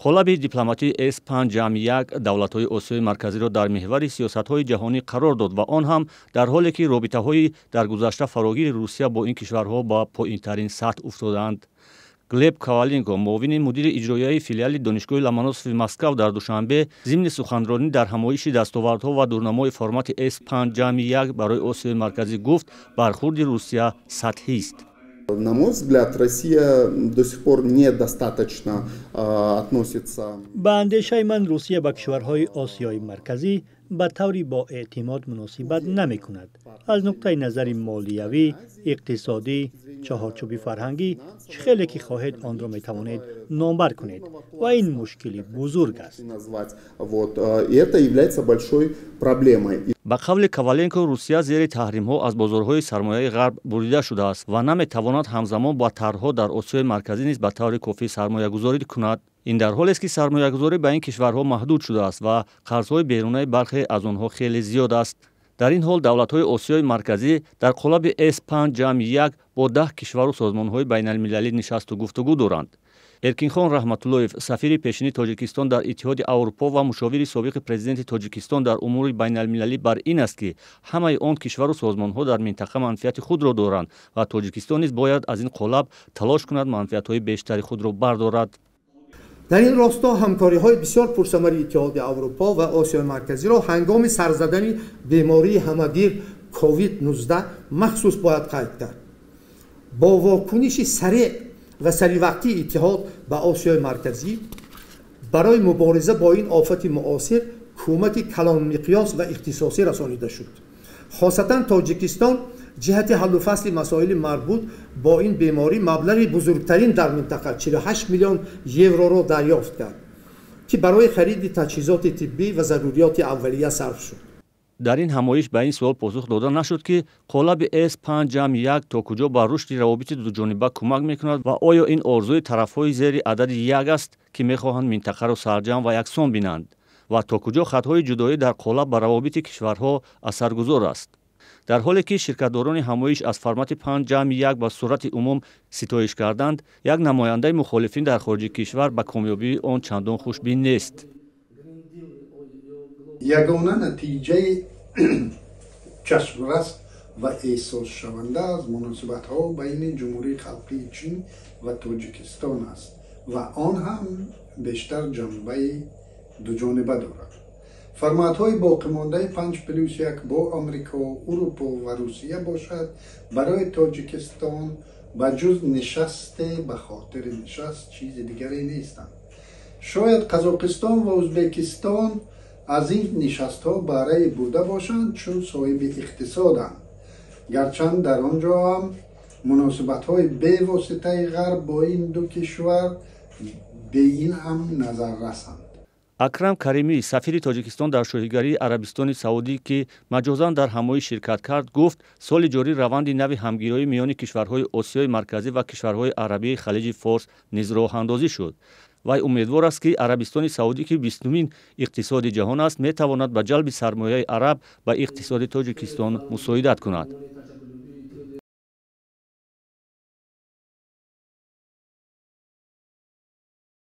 қолаби дипломатии S5+1 давлатҳои Осиёи Марказиро дар меҳвари сиёсатҳои ҷаҳонӣ қарор дод ва он ҳам дар ҳоле ки робитаҳои даргузашта фарогири Русия бо ин кишварҳо ба поинтарин сатҳ уфтодаанд. Глеб Коваленко, муовини мудири иҷроияи филиали донишгоҳи Ломоносови Москав дар душанбе зимни суханронӣ дар ҳамоиши дастовардҳо ва дурнамои формати S5+1 барои Осиёи Марказӣ гуфт, бархурди Русия сатҳист. На мой взгляд, Россия до сих пор недостаточно относится. Ба андешаи ман Русия ба кишварҳои Осиёи Марказӣ ба таври бо эътимод муносибат намекунад. аз нуқтаи назари молиявӣ, иқтисодӣ, чаҳорчӯби фарҳангӣ чӣ хеле ки хоҳед онро метавонед номбар кунед ва ин мушкили бузург аст. Это является большой проблемой. ба қавли Коваленко, Русия зери таҳримҳо аз бозорҳои сармояи ғарб бурида шудааст ва наметавонад ҳамзамон ба тарҳҳо дар Осиёи Марказӣ низ ба таври кофӣ сармоягузорӣ кунад. ин дар ҳолест ки сармоягузорӣ ба ин кишварҳо маҳдуд шудааст ва қарзҳои берунаи бархе аз онҳо хеле зиёд аст. дар ин ҳол давлатҳои Осиёи Марказӣ дар қолаби S5+1 бо 10 кишвару созмонҳои байналмилалӣ нишасту гуфтугӯ доранд. Эркинхон Раҳматуллоев, сафири пешини Тоҷикистон дар Иттиҳоди Аврупо ва мушовири собиқи президенти Тоҷикистон дар умури байналмилалӣ бар ин аст ки ҳамаи он кишвару созмонҳо дар минтақа манфиати худро доранд ва Тоҷикистон низ бояд аз ин қолаб талош кунад манфиатҳои бештари худро бардорад. در این راستا همکاری‌های بسیار پرثمر اتحاد اروپا و آسیای مرکزی را هنگام سر زدن بیماری همه‌گیر کووید 19 مخصوص باید قید کرد. با واکنش سریع و سریع اتحاد به آسیای مرکزی برای مبارزه با این آفت معاصر کمک کلان مقیاس و اختصاصی رسانیده شد. خاصتا تاجیکستان جهت حل و فصل مسائل مربوط با این بیماری مبلغ بزرگترین در منطقه 48 میلیون یورو را دریافت کرد که برای خرید تجهیزات طبی و ضروریات اولیه صرف شد. در این همایش به این سوال پاسخ داده نشد که قالب S5+1 تا کجا با رشد روابط دوجانبه کمک میکند و آیا این آرزوی طرفهای زیر عدد 1 است که میخواهند منطقه را سرجم و یکسان بینند و تا کجا خطهای جدایی در قالب بر روابط کشورها اثرگذار است. در حالی که شرکتداران همایش از فرمت 5+1 به صورت عموم ستایش کردند، یک نماینده مخالفین در خارج کشور به کامیابی آن چندان خوشبین نیست. یگانه نتیجه چشم‌رس و احساس شونده از مناسبت‌ها بین جمهوری خلقی چین و تاجیکستان است و آن هم بیشتر جنبه دوجانبه دارد. فرمت‌های باقی‌مانده 5+1 با آمریکا، اروپا و روسیه باشد برای تاجیکستان به جز نشست به خاطر نشست چیز دیگری نیستند. شاید قزاقستان و ازبکستان از این نشست‌ها برای بوده باشند چون صاحب اقتصادند، گرچند در آنجا هم مناسبت‌های به واسطه غرب با این دو کشور به این هم نظر رسند. اکرم کریمی، سفیر تاجیکستان در شاهیگری عربستان سعودی که مجازاً در همایش شرکت کرد، گفت سال جاری روند نو همگیری میان کشورهای آسیای مرکزی و کشورهای عربی خلیج فارس نیز راه اندازی شد. وی امیدوار است که عربستان سعودی که 20مین اقتصاد جهان است، میتواند به جلب سرمایه عرب به اقتصاد تاجیکستان مساعدت کند.